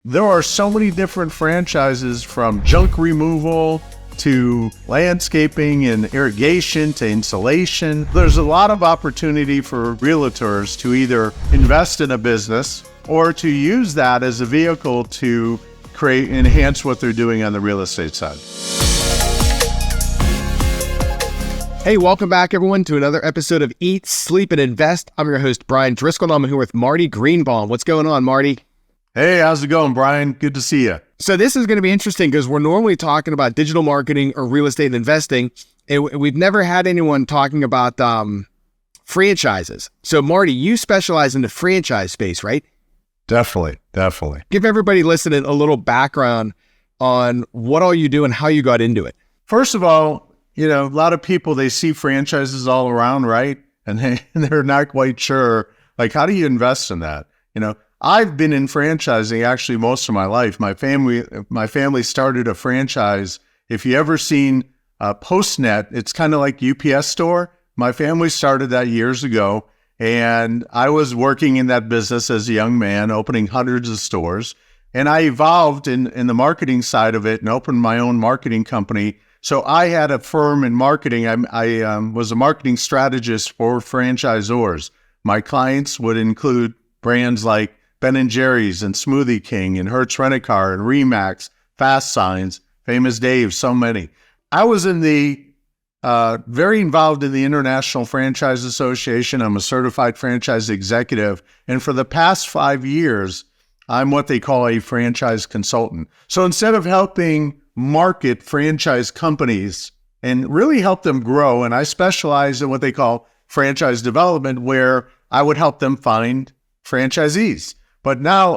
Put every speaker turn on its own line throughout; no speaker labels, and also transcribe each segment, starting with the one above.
There are so many different franchises, from junk removal to landscaping and irrigation to insulation. There's a lot of opportunity for realtors to either invest in a business or to use that as a vehicle to enhance what they're doing on the real estate side.
Hey, welcome back everyone to another episode of Eat, Sleep, and Invest. I'm your host, Brian Driscoll, and I'm here with Martin Greenbaum. What's going on, Marty?
Hey, how's it going, Brian? Good to see you.
So this is going to be interesting because we're normally talking about digital marketing or real estate investing, and we've never had anyone talking about franchises. So Marty, you specialize in the franchise space, right?
Definitely.
Give everybody listening a little background on what all you do and how you got into it.
First of all, a lot of people, they see franchises all around, right? And they're not quite sure, like, how do you invest in that? I've been in franchising actually most of my life. My family started a franchise. If you ever seen Postnet, it's kind of like UPS store. My family started that years ago, and I was working in that business as a young man, opening hundreds of stores. And I evolved in the marketing side of it and opened my own marketing company. So I had a firm in marketing. I was a marketing strategist for franchisors. My clients would include brands like Ben & Jerry's and Smoothie King and Hertz Rent-A-Car and Remax, Fast Signs, Famous Dave, so many. I was very involved in the International Franchise Association. I'm a certified franchise executive. And for the past 5 years, I'm what they call a franchise consultant. So instead of helping market franchise companies and really help them grow, and I specialize in what they call franchise development, where I would help them find franchisees. But now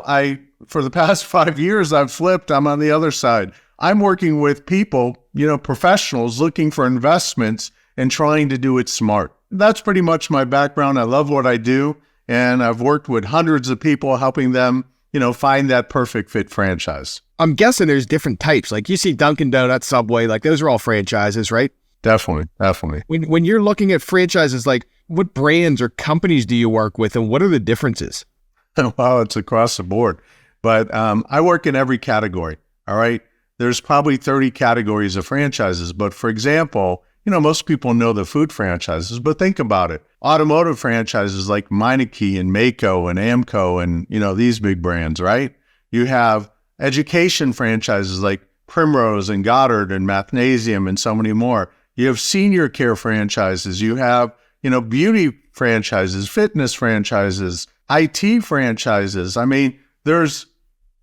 for the past 5 years, I've flipped. I'm on the other side. I'm working with people, professionals looking for investments and trying to do it smart. That's pretty much my background. I love what I do. And I've worked with hundreds of people helping them, find that perfect fit franchise.
I'm guessing there's different types. Like you see Dunkin' Donuts, Subway, like those are all franchises, right?
Definitely.
When you're looking at franchises, like what brands or companies do you work with and what are the differences?
Well, it's across the board, but I work in every category, all right? There's probably 30 categories of franchises, but for example, most people know the food franchises, but think about it. Automotive franchises like Meineke and Maaco and Amco and, these big brands, right? You have education franchises like Primrose and Goddard and Mathnasium and so many more. You have senior care franchises. You have, beauty franchises, fitness franchises, IT franchises. I mean, there's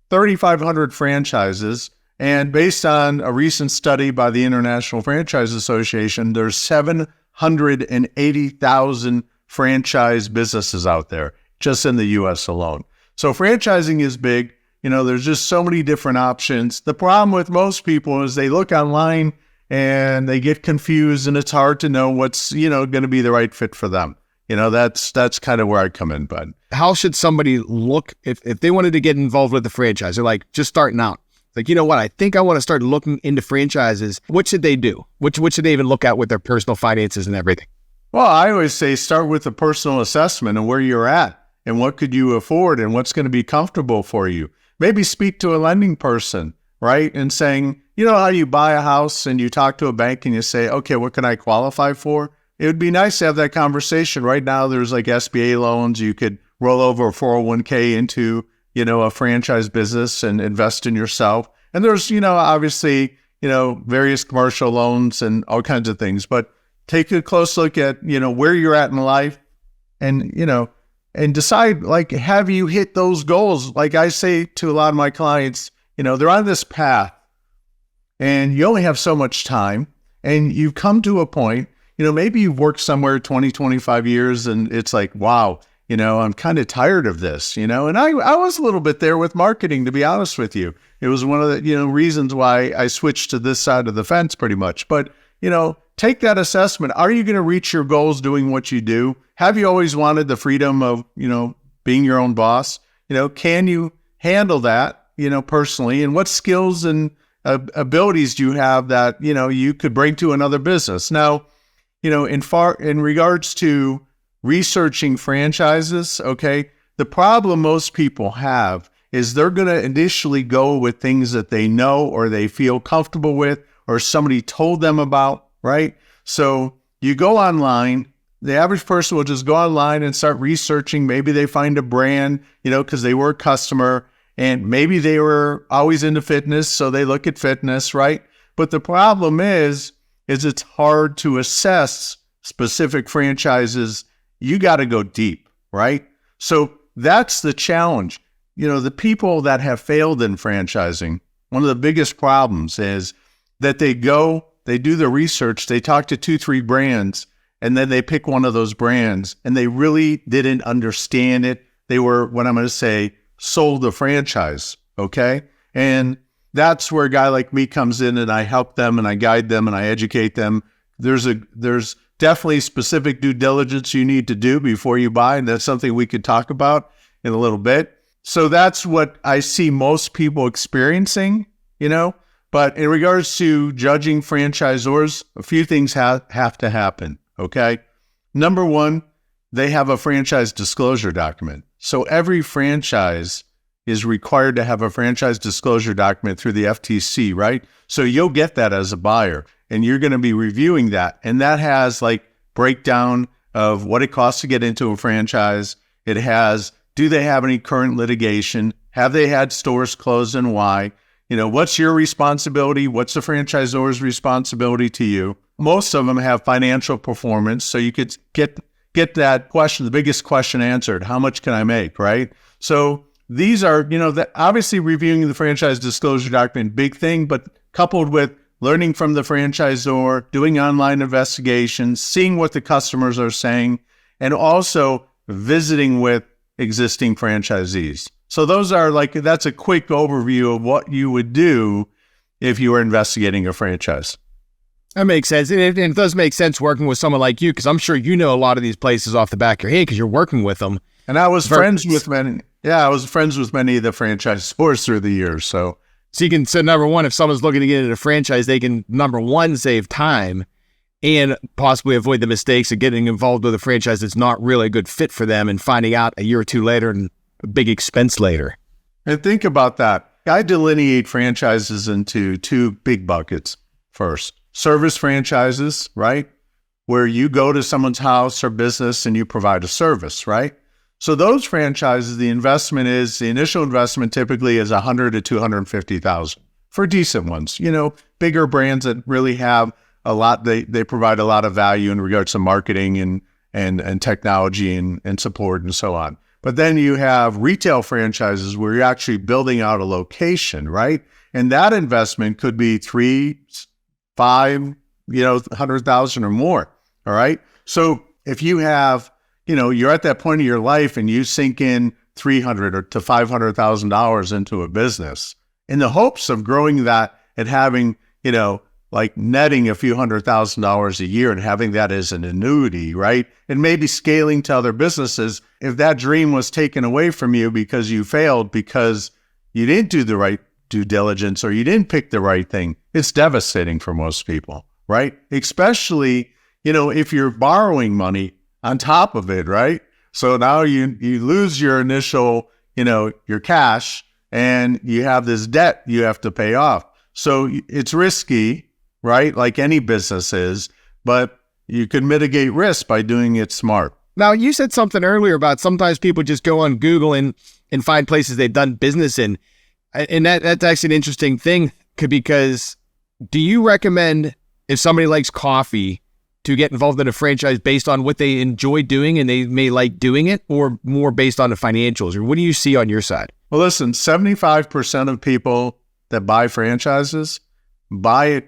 3,500 franchises, and based on a recent study by the International Franchise Association, there's 780,000 franchise businesses out there just in the U.S. alone. So franchising is big. There's just so many different options. The problem with most people is they look online and they get confused, and it's hard to know what's, going to be the right fit for them. That's kind of where I come in, bud.
How should somebody look if they wanted to get involved with the franchise? They're like just starting out. Like, I think I want to start looking into franchises. What should they do? What should they even look at with their personal finances and everything?
Well, I always say start with a personal assessment and where you're at and what could you afford and what's going to be comfortable for you. Maybe speak to a lending person, right? And saying, how you buy a house and you talk to a bank and you say, okay, what can I qualify for? It would be nice to have that conversation. Right now, there's like SBA loans. You could roll over a 401k into, a franchise business and invest in yourself. And there's, obviously, various commercial loans and all kinds of things. But take a close look at, where you're at in life and, and decide, like, have you hit those goals? Like I say to a lot of my clients, they're on this path and you only have so much time and you've come to a point, maybe you've worked somewhere 20, 25 years and it's like, wow, I'm kind of tired of this, and I was a little bit there with marketing, to be honest with you. It was one of the, reasons why I switched to this side of the fence pretty much. But, take that assessment. Are you going to reach your goals doing what you do? Have you always wanted the freedom of, being your own boss? Can you handle that, personally? And what skills and abilities do you have that, you could bring to another business? Now, in regards to researching franchises, okay, the problem most people have is they're going to initially go with things that they know or they feel comfortable with or somebody told them about, right? So you go online, the average person will just go online and start researching. Maybe they find a brand, because they were a customer, and maybe they were always into fitness, so they look at fitness, right? But the problem is it's hard to assess specific franchises. You got to go deep, right? So that's the challenge. The people that have failed in franchising, one of the biggest problems is that they do the research, they talk to 2-3 brands, and then they pick one of those brands, and they really didn't understand it. They were, what I'm going to say, sold the franchise, okay? And that's where a guy like me comes in, and I help them, and I guide them, and I educate them. There's definitely specific due diligence you need to do before you buy, and that's something we could talk about in a little bit. So that's what I see most people experiencing, But in regards to judging franchisors, a few things have to happen, okay? Number one, they have a franchise disclosure document. So every franchise is required to have a franchise disclosure document through the FTC, right? So you'll get that as a buyer, and you're going to be reviewing that. And that has breakdown of what it costs to get into a franchise. It has, do they have any current litigation? Have they had stores closed and why? What's your responsibility? What's the franchisor's responsibility to you? Most of them have financial performance, so you could get that question, the biggest question answered. How much can I make, right? So these are, obviously reviewing the franchise disclosure document, big thing, but coupled with learning from the franchisor, doing online investigations, seeing what the customers are saying, and also visiting with existing franchisees. So those are that's a quick overview of what you would do if you were investigating a franchise.
That makes sense. And it does make sense working with someone like you, because I'm sure you know a lot of these places off the back of your head because you're working with them.
And I was friends with many. Yeah, I was friends with many of the franchisors through the years. So
you can, number one, if someone's looking to get into a franchise, they can, number one, save time and possibly avoid the mistakes of getting involved with a franchise that's not really a good fit for them and finding out a year or two later and a big expense later.
And think about that. I delineate franchises into 2 big buckets. First, service franchises, right? Where you go to someone's house or business and you provide a service, right? So those franchises, the initial investment typically is $100,000 to $250,000 for decent ones. Bigger brands that really have a lot, they provide a lot of value in regards to marketing and technology and support and so on. But then you have retail franchises where you're actually building out a location, right? And that investment could be 3, 5, 100,000 or more. All right. So if you have, you're at that point of your life and you sink in $300,000 to $500,000 into a business in the hopes of growing that and having, netting a few $100,000 a year and having that as an annuity, right? And maybe scaling to other businesses. If that dream was taken away from you because you failed, because you didn't do the right due diligence or you didn't pick the right thing, it's devastating for most people, right? Especially, if you're borrowing money on top of it, right? So now you lose your initial, your cash, and you have this debt you have to pay off. So it's risky, right? Like any business is, but you can mitigate risk by doing it smart.
Now, you said something earlier about sometimes people just go on Google and find places they've done business in. And that's actually an interesting thing, because do you recommend, if somebody likes coffee, to get involved in a franchise based on what they enjoy doing and they may like doing it, or more based on the financials? Or what do you see on your side?
Well, listen, 75% of people that buy franchises buy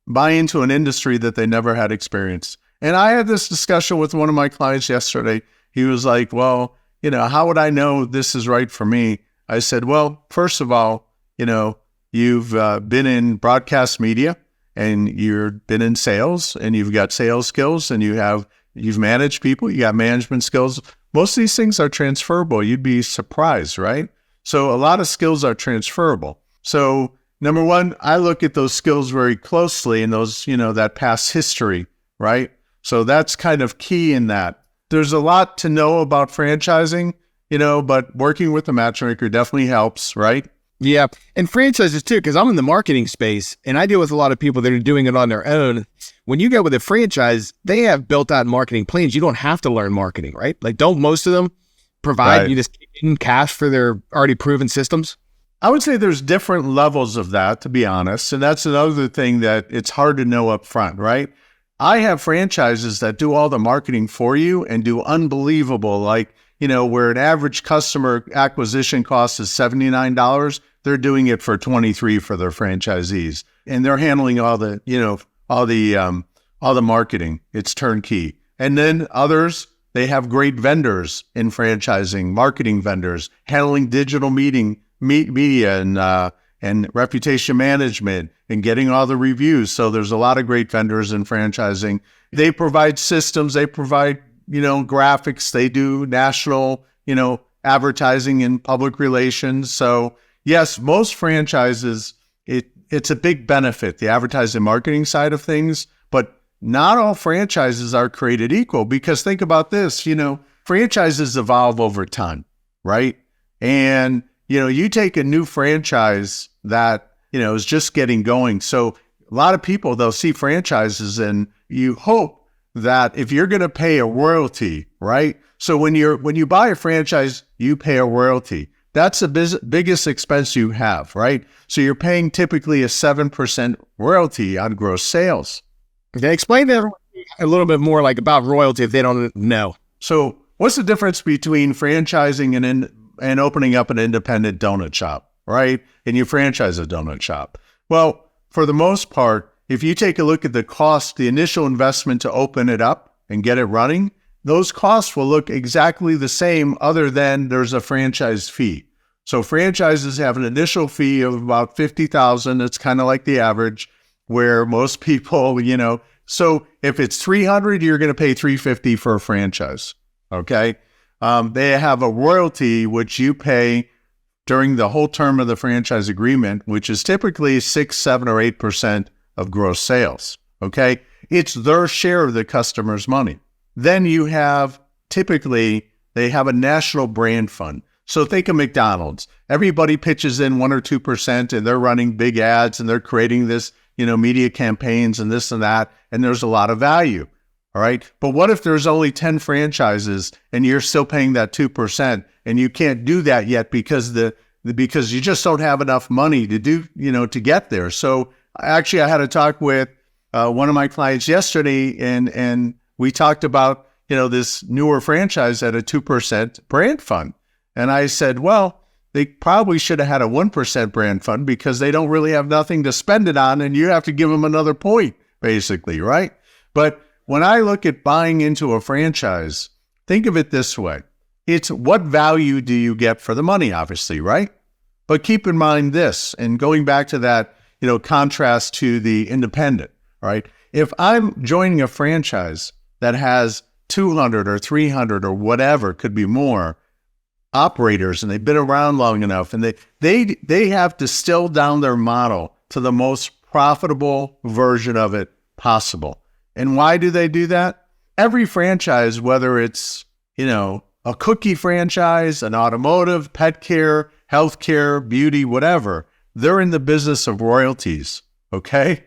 into an industry that they never had experience. And I had this discussion with one of my clients yesterday. He was like, well, how would I know this is right for me? I said, well, first of all, you've been in broadcast media and you've been in sales and you've got sales skills and you've managed people, you got management skills. Most of these things are transferable. You'd be surprised, right? So a lot of skills are transferable. So number one, I look at those skills very closely and those, that past history, right? So that's kind of key in that. There's a lot to know about franchising. but working with the matchmaker definitely helps, right?
Yeah. And franchises too, because I'm in the marketing space and I deal with a lot of people that are doing it on their own. When you go with a franchise, they have built out marketing plans. You don't have to learn marketing, right? Like, don't most of them provide
Right.
you just in cash for their already proven systems?
I would say there's different levels of that, to be honest. And that's another thing that it's hard to know up front, right? I have franchises that do all the marketing for you and do unbelievable, like, where an average customer acquisition cost is $79, they're doing it for 23 for their franchisees. And they're handling all the, all the marketing. It's turnkey. And then others, they have great vendors in franchising, marketing vendors, handling digital media and reputation management and getting all the reviews. So there's a lot of great vendors in franchising. They provide systems, they provide, graphics, they do national, advertising and public relations. So yes, most franchises, it's a big benefit, the advertising marketing side of things, but not all franchises are created equal, because think about this, franchises evolve over time, right? And you take a new franchise that, is just getting going. So a lot of people, they'll see franchises and you hope that if you're going to pay a royalty, right? So when you buy a franchise, you pay a royalty. That's the biggest expense you have, right? So you're paying typically a 7% royalty on gross sales.
Okay, explain to everyone a little bit more like about royalty if they don't know.
So what's the difference between franchising and opening up an independent donut shop, right? And you franchise a donut shop. Well, for the most part, if you take a look at the cost, the initial investment to open it up and get it running, those costs will look exactly the same, other than there's a franchise fee. So franchises have an initial fee of about $50,000. It's kind of like the average, where most people, so if it's $300, you're going to pay $350 for a franchise. Okay. They have a royalty, which you pay during the whole term of the franchise agreement, which is typically 6, 7, or 8% of gross sales. Okay. It's their share of the customer's money. Then you have, typically, they have a national brand fund. So think of McDonald's. Everybody pitches in 1 or 2%, and they're running big ads, and they're creating this, media campaigns and this and that, and there's a lot of value. All right. But what if there's only 10 franchises and you're still paying that 2%, and you can't do that yet because because you just don't have enough money to do, to get there. So actually I had a talk with one of my clients yesterday, and we talked about, this newer franchise at a 2% brand fund. And I said, well, they probably should have had a 1% brand fund, because they don't really have nothing to spend it on, and you have to give them another point, basically, right? But when I look at buying into a franchise, think of it this way. It's what value do you get for the money, obviously, right? But keep in mind this, and going back to that, contrast to the independent, right? If I'm joining a franchise that has 200 or 300 or whatever, could be more, operators, and they've been around long enough, and they have distilled down their model to the most profitable version of it possible. And why do they do that? Every franchise, whether it's, a cookie franchise, an automotive, pet care, healthcare, beauty, whatever, they're in the business of royalties, okay?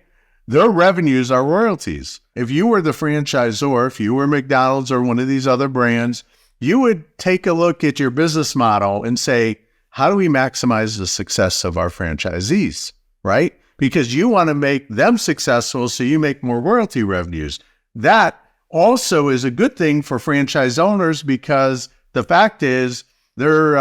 Their revenues are royalties. If you were the franchisor, if you were McDonald's or one of these other brands, you would take a look at your business model and say, how do we maximize the success of our franchisees, right? Because you want to make them successful, so you make more royalty revenues. That also is a good thing for franchise owners, because the fact is they're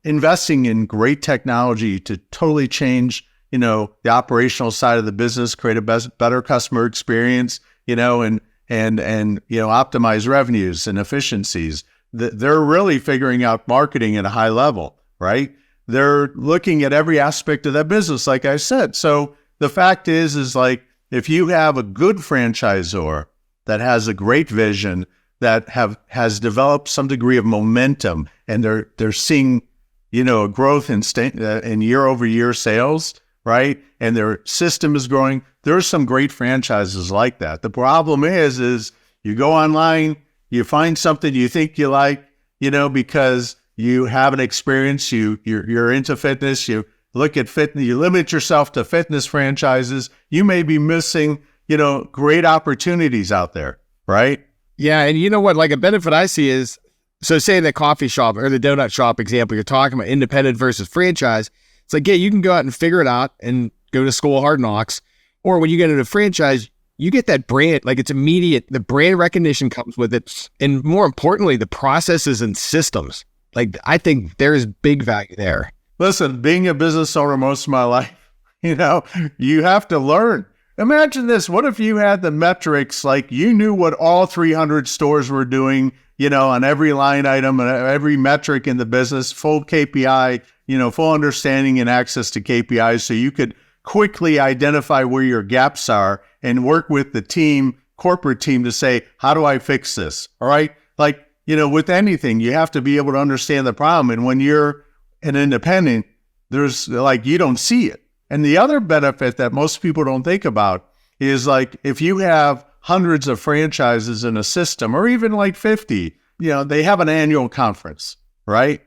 investing in great technology to totally change, the operational side of the business, create a better customer experience, and optimize revenues and efficiencies. They're really figuring out marketing at a high level, right? They're looking at every aspect of that business, like I said. So the fact is like, if you have a good franchisor that has a great vision, that has developed some degree of momentum, and they're seeing, a growth in year-over-year sales, right? And their system is growing. There's some great franchises like that. The problem is you go online, you find something you think you like, because you have an experience, you're into fitness, you look at fitness, you limit yourself to fitness franchises, you may be missing, great opportunities out there, right?
Yeah, and you know what? Like a benefit I see is, so say the coffee shop or the donut shop example you're talking about, independent versus franchise. It's like, yeah, you can go out and figure it out and go to school of hard knocks. Or when you get into a franchise, you get that brand, like it's immediate. The brand recognition comes with it. And more importantly, the processes and systems. Like, I think there's big value there.
Listen, being a business owner most of my life, you have to learn. Imagine this. What if you had the metrics, like you knew what all 300 stores were doing, on every line item and every metric in the business, full KPI, full understanding and access to KPIs, so you could quickly identify where your gaps are and work with the corporate team to say, how do I fix this? All right. Like, with anything, you have to be able to understand the problem. And when you're an independent, there's you don't see it. And the other benefit that most people don't think about is like, if you have hundreds of franchises in a system, or even like 50, they have an annual conference, right?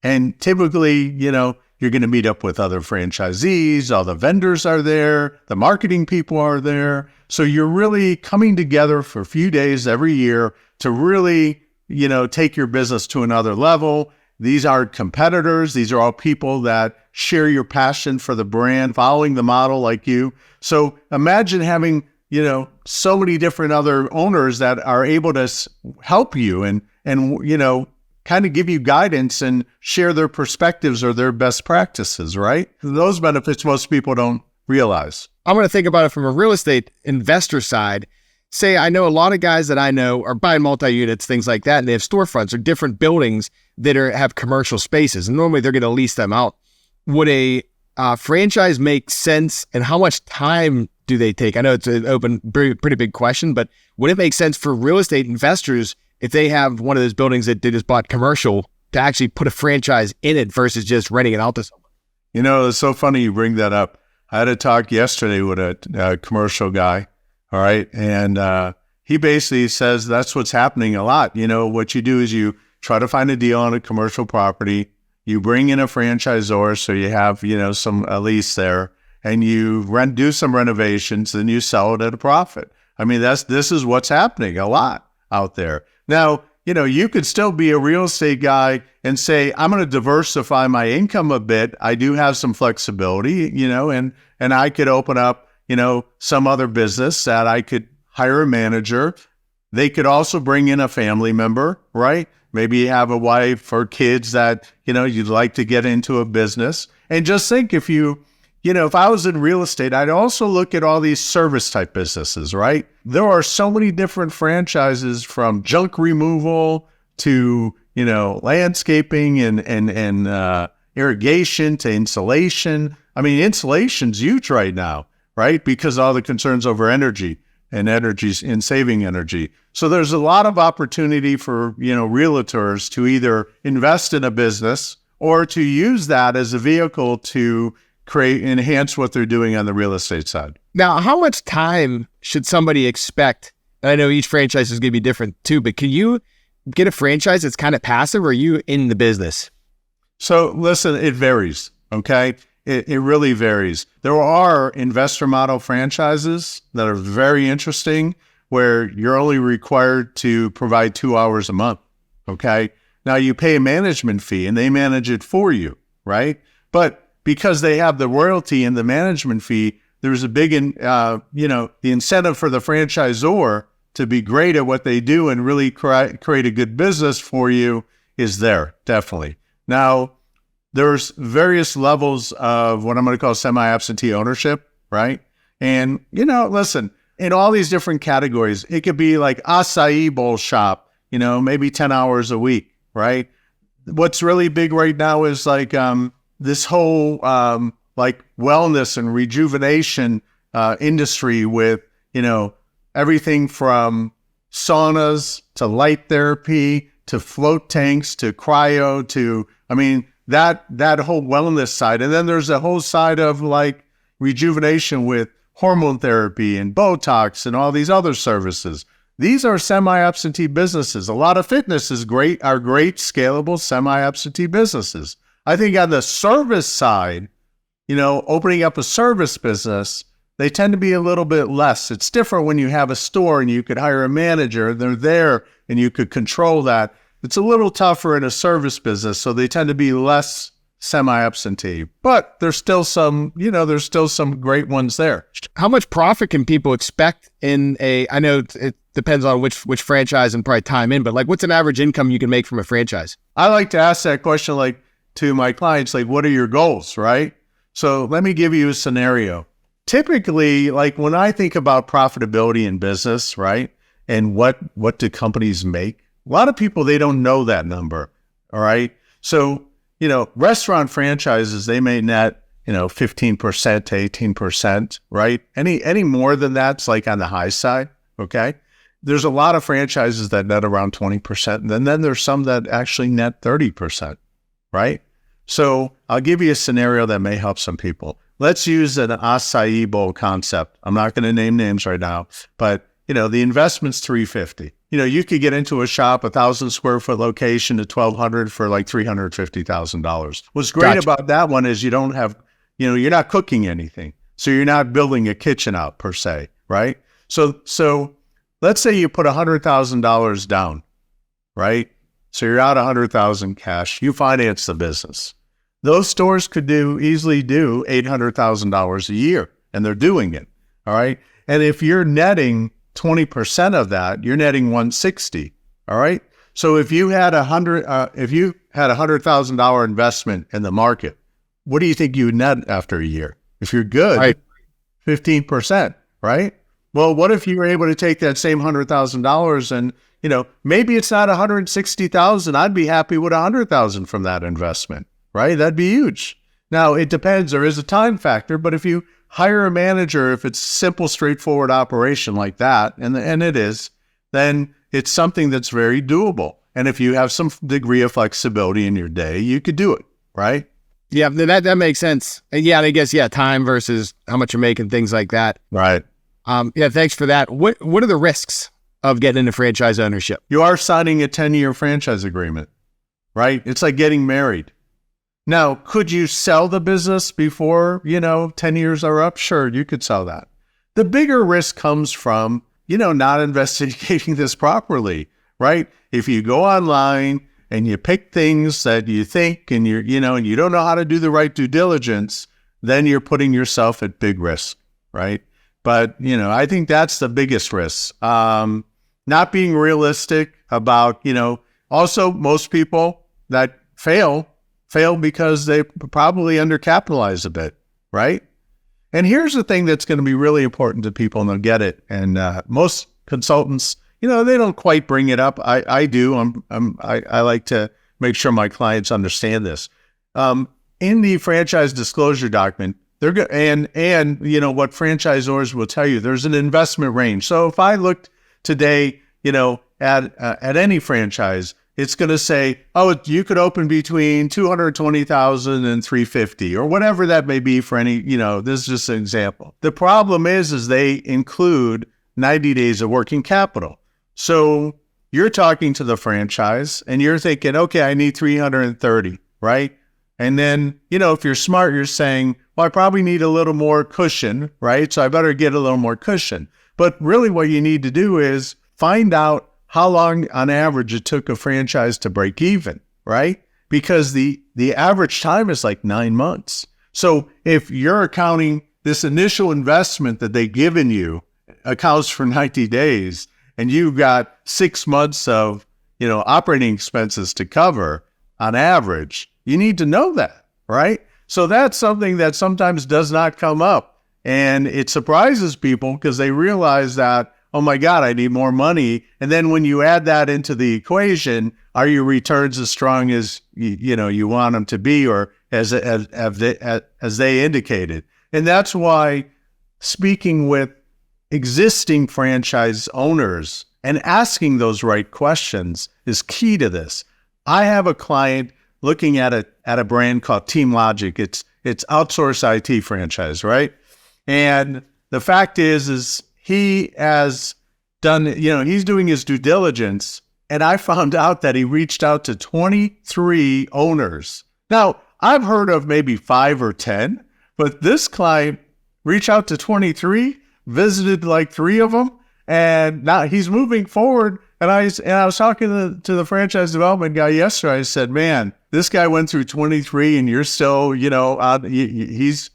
And typically, you're going to meet up with other franchisees, all the vendors are there, the marketing people are there. So you're really coming together for a few days every year to really, take your business to another level. These aren't competitors. These are all people that share your passion for the brand, following the model like you. So imagine having, so many different other owners that are able to help you and kind of give you guidance and share their perspectives or their best practices, right? Those benefits most people don't realize.
I'm going to think about it from a real estate investor side. Say, I know a lot of guys that I know are buying multi-units, things like that, and they have storefronts or different buildings that have commercial spaces, and normally they're going to lease them out. Would a franchise make sense, and how much time do they take? I know it's an open, pretty big question, but would it make sense for real estate investors if they have one of those buildings that they just bought commercial to actually put a franchise in it versus just renting it out to someone?
It's so funny you bring that up. I had a talk yesterday with a commercial guy, all right? And he basically says that's what's happening a lot. What you do is you try to find a deal on a commercial property, you bring in a franchisor, so you have, a lease there, and you do some renovations, then you sell it at a profit. I mean, this is what's happening a lot out there. Now, you could still be a real estate guy and say, I'm going to diversify my income a bit. I do have some flexibility, and I could open up, some other business that I could hire a manager. They could also bring in a family member, right? Maybe you have a wife or kids that, you'd like to get into a business. And just think, if if I was in real estate, I'd also look at all these service type businesses, right? There are so many different franchises, from junk removal to, landscaping and irrigation to insulation. I mean, insulation's huge right now, right? Because of all the concerns over energy and saving energy. So there's a lot of opportunity for, realtors to either invest in a business or to use that as a vehicle to enhance what they're doing on the real estate side.
Now, how much time should somebody expect? And I know each franchise is going to be different too, but can you get a franchise that's kind of passive, or are you in the business?
So listen, it varies, okay? It really varies. There are investor model franchises that are very interesting, where you're only required to provide 2 hours a month, okay? Now you pay a management fee and they manage it for you, right? But because they have the royalty and the management fee, there's a big, the incentive for the franchisor to be great at what they do and really create a good business for you is there, definitely. Now, there's various levels of what I'm going to call semi-absentee ownership, right? And, listen, in all these different categories, it could be like acai bowl shop, maybe 10 hours a week, right? What's really big right now is like this whole wellness and rejuvenation industry with, everything from saunas to light therapy to float tanks to cryo to, that whole wellness side. And then there's a whole side of like rejuvenation with hormone therapy and Botox and all these other services. These are semi-absentee businesses. A lot of fitness are great scalable semi-absentee businesses. I think on the service side, opening up a service business, they tend to be a little bit less. It's different when you have a store and you could hire a manager, they're there and you could control that. It's a little tougher in a service business, so they tend to be less semi-absentee. But there's still some great ones there.
How much profit can people expect I know it depends on which franchise and probably time in, but like what's an average income you can make from a franchise?
I like to ask that question to my clients, what are your goals, right? So let me give you a scenario. Typically, when I think about profitability in business, right, and what do companies make, a lot of people, they don't know that number, all right? So, restaurant franchises, they may net, 15% to 18%, right? Any more than that's on the high side, okay? There's a lot of franchises that net around 20%, and then there's some that actually net 30%, right? So I'll give you a scenario that may help some people. Let's use an acai bowl concept. I'm not going to name names right now, but the investment's $350. You could get into a shop, 1,000 square foot location at $1,200 for $350,000. What's great about that one is you don't have, you're not cooking anything. So you're not building a kitchen out per se, right? So let's say you put $100,000 down, right? So you're out $100,000 cash. You finance the business. Those stores could easily do $800,000 a year, and they're doing it. All right. And if you're netting 20% of that, you're netting 160. All right. So if you had $100,000 investment in the market, what do you think you would net after a year? If you're good,
right.
15%, right? Well, what if you were able to take that same $100,000 and, maybe it's not 160,000. I'd be happy with 100,000 from that investment, right? That'd be huge. Now it depends. There is a time factor, but if you hire a manager, if it's simple, straightforward operation like that, and it is, then it's something that's very doable. And if you have some degree of flexibility in your day, you could do it, right?
Yeah, that makes sense. And yeah, I guess, time versus how much you're making, things like that.
Right.
Thanks for that. What are the risks of getting into franchise ownership?
You are signing a 10-year franchise agreement, right? It's like getting married. Now, could you sell the business before, 10 years are up? Sure, you could sell that. The bigger risk comes from, not investigating this properly, right? If you go online and you pick things that you think and and you don't know how to do the right due diligence, then you're putting yourself at big risk, right? But, I think that's the biggest risk. Not being realistic about, also most people that fail because they probably undercapitalize a bit, right? And here's the thing that's going to be really important to people, and they'll get it. And most consultants, they don't quite bring it up. I do. I like to make sure my clients understand this. In the franchise disclosure document, they're good, and what franchisors will tell you, there's an investment range. So if I looked today, at any franchise, it's going to say, you could open between 220,000 and 350, or whatever that may be for any, this is just an example. The problem is they include 90 days of working capital. So you're talking to the franchise and you're thinking, okay, I need 330, right? And then, if you're smart, you're saying, well, I probably need a little more cushion, right? So I better get a little more cushion. But really what you need to do is find out how long on average it took a franchise to break even, right? Because the average time is 9 months. So if you're accounting this initial investment that they've given you accounts for 90 days, and you've got 6 months of, operating expenses to cover on average, you need to know that, right? So that's something that sometimes does not come up. And it surprises people because they realize that, oh my God, I need more money. And then when you add that into the equation, are your returns as strong as you want them to be, or as they indicated? And that's why speaking with existing franchise owners and asking those right questions is key to this. I have a client looking at a brand called Team Logic. It's outsourced IT franchise, right? And the fact is he has he's doing his due diligence. And I found out that he reached out to 23 owners. Now, I've heard of maybe 5 or 10, but this client reached out to 23, visited like 3 of them, and now he's moving forward. And I was talking to the franchise development guy yesterday. I said, man, this guy went through 23 and you're still, he's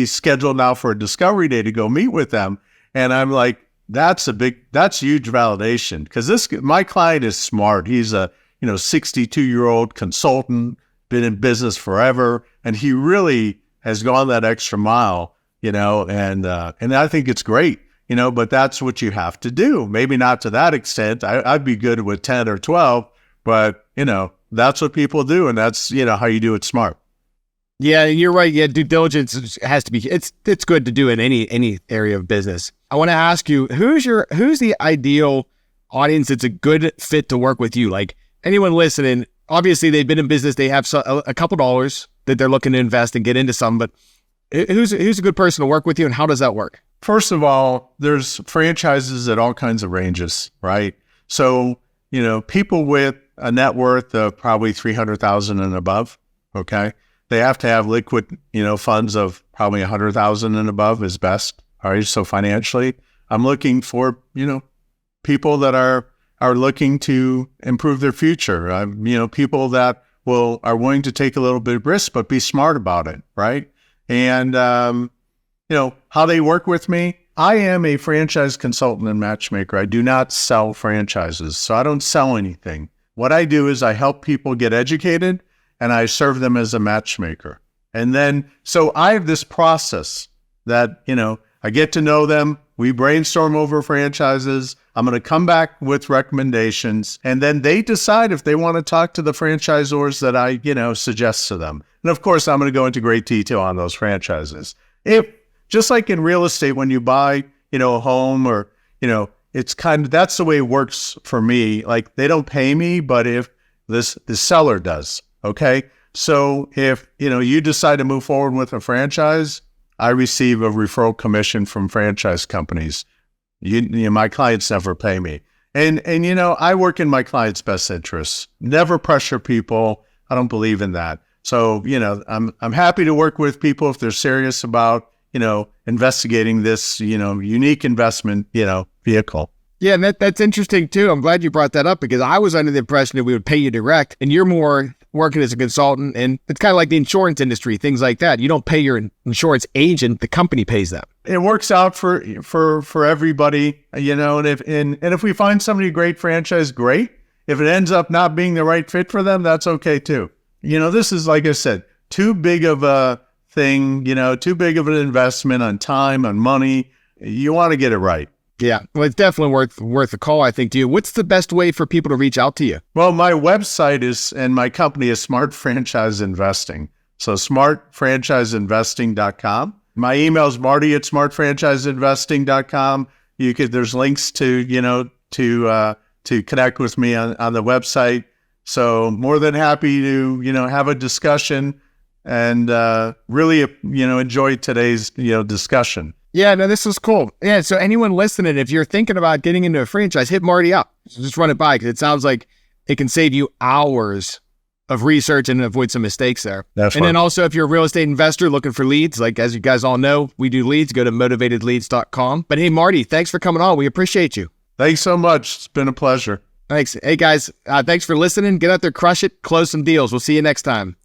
scheduled now for a discovery day to go meet with them. And I'm like, that's huge validation, because my client is smart. He's a 62-year-old consultant, been in business forever, and he really has gone that extra mile, and I think it's great, but that's what you have to do. Maybe not to that extent. I'd be good with 10 or 12, but that's what people do, and that's how you do it smart.
Yeah, you're right. Yeah, due diligence has to be. It's good to do in any area of business. I want to ask you, who's the ideal audience that's a good fit to work with you? Like anyone listening, obviously they've been in business, they have a couple dollars that they're looking to invest and get into some. But who's a good person to work with you, and how does that work?
First of all, there's franchises at all kinds of ranges, right? So people with a net worth of probably $300,000 and above. Okay. They have to have liquid, funds of probably $100,000 and above is best. All right. So financially, I'm looking for, people that are looking to improve their future. People that are willing to take a little bit of risk, but be smart about it. Right. And, how they work with me. I am a franchise consultant and matchmaker. I do not sell franchises. So I don't sell anything. What I do is I help people get educated, and I serve them as a matchmaker. And then, so I have this process that, I get to know them. We brainstorm over franchises. I'm going to come back with recommendations, and then they decide if they want to talk to the franchisors that I, suggest to them. And of course, I'm going to go into great detail on those franchises. Just like in real estate, when you buy, a home or, it's that's the way it works for me. Like they don't pay me, but if the seller does. Okay. So if, you decide to move forward with a franchise, I receive a referral commission from franchise companies. My clients never pay me. And I work in my client's best interests. Never pressure people. I don't believe in that. So, I'm happy to work with people if they're serious about, investigating this, unique investment, vehicle.
Yeah, and that's interesting too. I'm glad you brought that up, because I was under the impression that we would pay you direct, and you're more working as a consultant, and it's kind of like the insurance industry, things like that. You don't pay your insurance agent; the company pays them.
It works out for everybody, and if we find somebody great franchise, great. If it ends up not being the right fit for them, that's okay too. This is, like I said, too big of a thing, too big of an investment on time, on money. You want to get it right.
Yeah, well, it's definitely worth a call, I think, to you. What's the best way for people to reach out to you?
Well, my website and my company is Smart Franchise Investing. So smartfranchiseinvesting.com. My email is marty@smartfranchiseinvesting.com. There's links to connect with me on the website. So more than happy to, have a discussion and really, enjoy today's, discussion.
Yeah, no, this was cool. Yeah, so anyone listening, if you're thinking about getting into a franchise, hit Marty up. Just run it by, because it sounds like it can save you hours of research and avoid some mistakes there.
Definitely.
And then also, if you're a real estate investor looking for leads, like as you guys all know, we do leads, go to motivatedleads.com. But hey, Marty, thanks for coming on. We appreciate you.
Thanks so much. It's been a pleasure.
Thanks. Hey, guys, thanks for listening. Get out there, crush it, close some deals. We'll see you next time.